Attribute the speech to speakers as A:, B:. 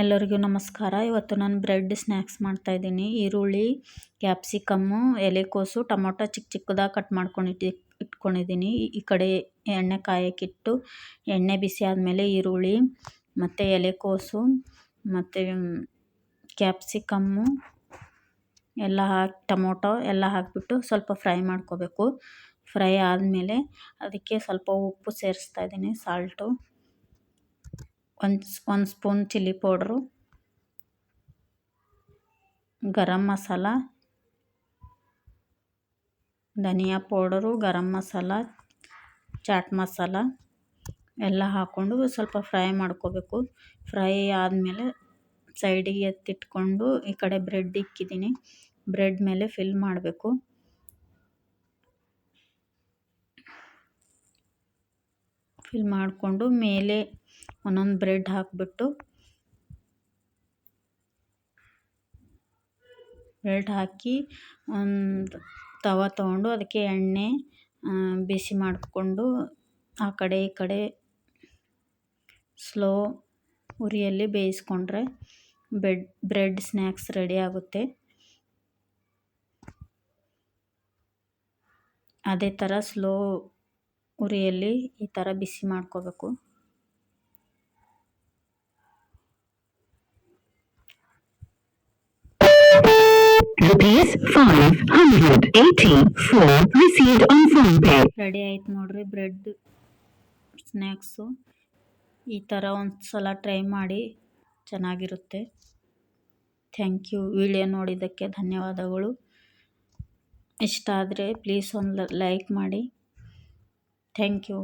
A: ಎಲ್ಲರಿಗೂ ನಮಸ್ಕಾರ. ಇವತ್ತು ನಾನು ಬ್ರೆಡ್ ಸ್ನ್ಯಾಕ್ಸ್ ಮಾಡ್ತಾಯಿದ್ದೀನಿ. ಈರುಳ್ಳಿ, ಕ್ಯಾಪ್ಸಿಕಮ್ಮು, ಎಲೆಕೋಸು, ಟೊಮೊಟೊ ಚಿಕ್ಕ ಚಿಕ್ಕದಾಗಿ ಕಟ್ ಮಾಡ್ಕೊಂಡು ಇಟ್ಕೊಂಡಿದ್ದೀನಿ. ಈ ಕಡೆ ಎಣ್ಣೆ ಕಾಯಕ್ಕಿಟ್ಟು ಎಣ್ಣೆ ಬಿಸಿ ಆದಮೇಲೆ ಈರುಳ್ಳಿ ಮತ್ತು ಎಲೆಕೋಸು ಮತ್ತು ಕ್ಯಾಪ್ಸಿಕಮ್ಮು ಎಲ್ಲ ಹಾಕಿ ಟೊಮೊಟೊ ಎಲ್ಲ ಹಾಕಿಬಿಟ್ಟು ಸ್ವಲ್ಪ ಫ್ರೈ ಮಾಡ್ಕೋಬೇಕು. ಫ್ರೈ ಆದಮೇಲೆ ಅದಕ್ಕೆ ಸ್ವಲ್ಪ ಉಪ್ಪು ಸೇರಿಸ್ತಾಯಿದ್ದೀನಿ, ಸಾಲ್ಟು, ಒಂದು spoon chilli powder, garam masala, ಧನಿಯಾ ಪೌಡರು, ಗರಂ ಮಸಾಲ, ಚಾಟ್ ಮಸಾಲ ಎಲ್ಲ ಹಾಕ್ಕೊಂಡು ಸ್ವಲ್ಪ ಫ್ರೈ ಮಾಡ್ಕೋಬೇಕು. ಫ್ರೈ ಆದಮೇಲೆ ಸೈಡಿಗೆ ಎತ್ತಿಟ್ಕೊಂಡು ಈ ಕಡೆ ಬ್ರೆಡ್ ಇಕ್ಕಿದ್ದೀನಿ. ಬ್ರೆಡ್ ಮೇಲೆ ಫಿಲ್ ಮಾಡಬೇಕು. ಫಿಲ್ ಮಾಡಿಕೊಂಡು ಮೇಲೆ ಒಂದೊಂದು ಬ್ರೆಡ್ ಹಾಕಿಬಿಟ್ಟು ಬ್ರೆಡ್ ಹಾಕಿ ಒಂದು ತವ ತೊಗೊಂಡು ಅದಕ್ಕೆ ಎಣ್ಣೆ ಬಿಸಿ ಮಾಡಿಕೊಂಡು ಆ ಕಡೆ ಈ ಕಡೆ ಸ್ಲೋ ಉರಿಯಲ್ಲಿ ಬೇಯಿಸ್ಕೊಂಡ್ರೆ ಬ್ರೆಡ್ ಸ್ನ್ಯಾಕ್ಸ್ ರೆಡಿ ಆಗುತ್ತೆ. ಅದೇ ಥರ ಸ್ಲೋ ಉರಿಯಲ್ಲಿ ಈ ಥರ ಬಿಸಿ ಮಾಡ್ಕೋಬೇಕು. ₹584 received on PhonePe. ರೆಡಿ ಆಯ್ತು ನೋಡ್ರಿ ಬ್ರೆಡ್ ಸ್ನ್ಯಾಕ್ಸು. ಈ ಥರ ಒಂದು ಸಲ ಟ್ರೈ ಮಾಡಿ, ಚೆನ್ನಾಗಿರುತ್ತೆ. Thank you. ವಿಡಿಯೋ ನೋಡಿದ್ದಕ್ಕೆ ಧನ್ಯವಾದಗಳು. ಇಷ್ಟ ಆದರೆ ಪ್ಲೀಸ್ ಒಂದು ಲೈಕ್ ಮಾಡಿ. Thank you.